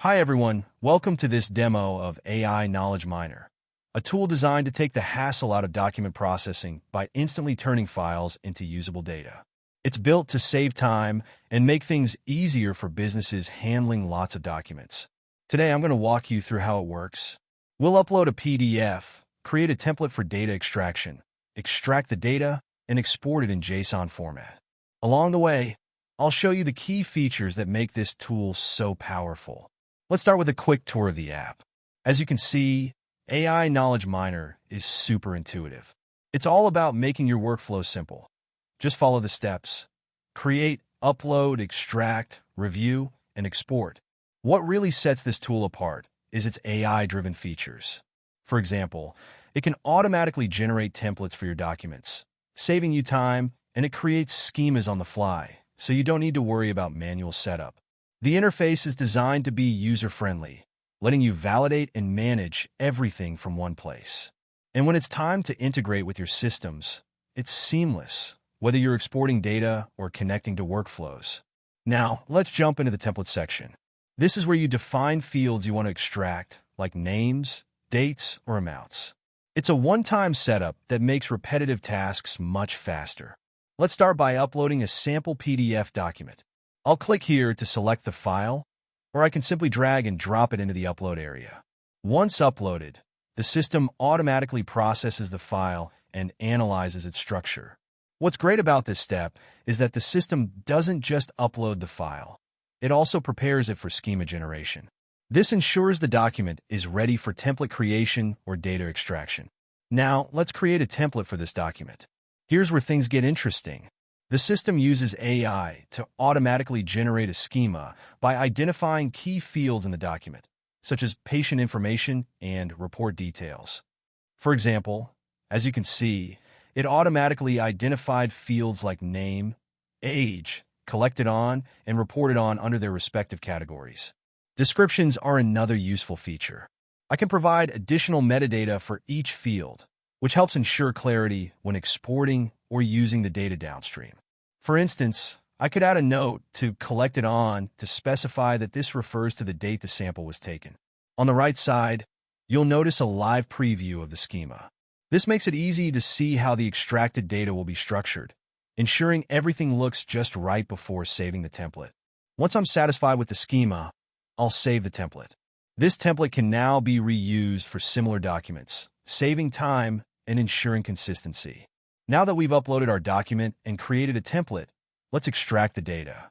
Hi everyone, welcome to this demo of AI Knowledge Miner, a tool designed to take the hassle out of document processing by instantly turning files into usable data. It's built to save time and make things easier for businesses handling lots of documents. Today I'm going to walk you through how it works. We'll upload a PDF, create a template for data extraction, extract the data, and export it in JSON format. Along the way, I'll show you the key features that make this tool so powerful. Let's start with a quick tour of the app. As you can see, AI Knowledge Miner is super intuitive. It's all about making your workflow simple. Just follow the steps. Create, upload, extract, review, and export. What really sets this tool apart is its AI-driven features. For example, it can automatically generate templates for your documents, saving you time, and it creates schemas on the fly, so you don't need to worry about manual setup. The interface is designed to be user-friendly, letting you validate and manage everything from one place. And when it's time to integrate with your systems, it's seamless, whether you're exporting data or connecting to workflows. Now, let's jump into the template section. This is where you define fields you want to extract, like names, dates, or amounts. It's a one-time setup that makes repetitive tasks much faster. Let's start by uploading a sample PDF document. I'll click here to select the file, or I can simply drag and drop it into the upload area. Once uploaded, the system automatically processes the file and analyzes its structure. What's great about this step is that the system doesn't just upload the file. It also prepares it for schema generation. This ensures the document is ready for template creation or data extraction. Now, let's create a template for this document. Here's where things get interesting. The system uses AI to automatically generate a schema by identifying key fields in the document, such as patient information and report details. For example, as you can see, it automatically identified fields like name, age, collected on, and reported on under their respective categories. Descriptions are another useful feature. I can provide additional metadata for each field, which helps ensure clarity when exporting or using the data downstream. For instance, I could add a note to collected on to specify that this refers to the date the sample was taken. On the right side, you'll notice a live preview of the schema. This makes it easy to see how the extracted data will be structured, ensuring everything looks just right before saving the template. Once I'm satisfied with the schema, I'll save the template. This template can now be reused for similar documents, saving time and ensuring consistency. Now that we've uploaded our document and created a template, let's extract the data.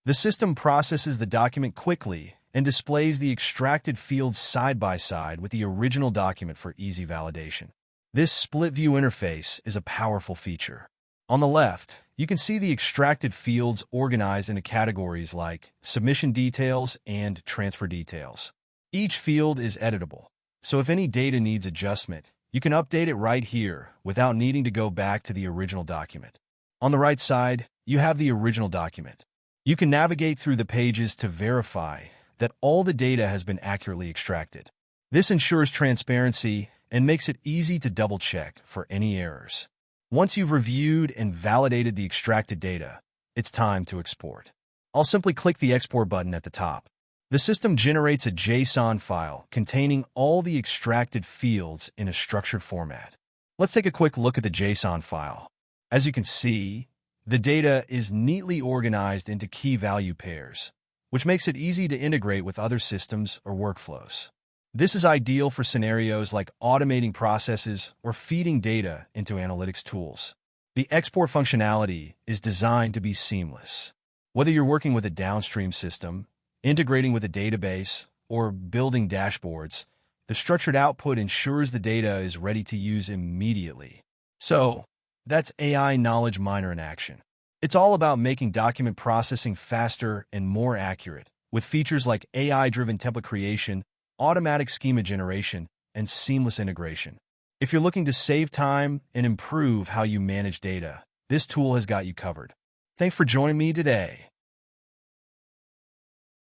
The system processes the document quickly and displays the extracted fields side by side with the original document for easy validation. This split view interface is a powerful feature. On the left, you can see the extracted fields organized into categories like submission details and transfer details. Each field is editable, so if any data needs adjustment, you can update it right here without needing to go back to the original document. On the right side, you have the original document. You can navigate through the pages to verify that all the data has been accurately extracted. This ensures transparency and makes it easy to double-check for any errors. Once you've reviewed and validated the extracted data, it's time to export. I'll simply click the Export button at the top. The system generates a JSON file containing all the extracted fields in a structured format. Let's take a quick look at the JSON file. As you can see, the data is neatly organized into key value pairs, which makes it easy to integrate with other systems or workflows. This is ideal for scenarios like automating processes or feeding data into analytics tools. The export functionality is designed to be seamless. Whether you're working with a downstream system, integrating with a database, or building dashboards, the structured output ensures the data is ready to use immediately. So, that's AI Knowledge Miner in action. It's all about making document processing faster and more accurate, with features like AI-driven template creation, automatic schema generation, and seamless integration. If you're looking to save time and improve how you manage data, this tool has got you covered. Thanks for joining me today.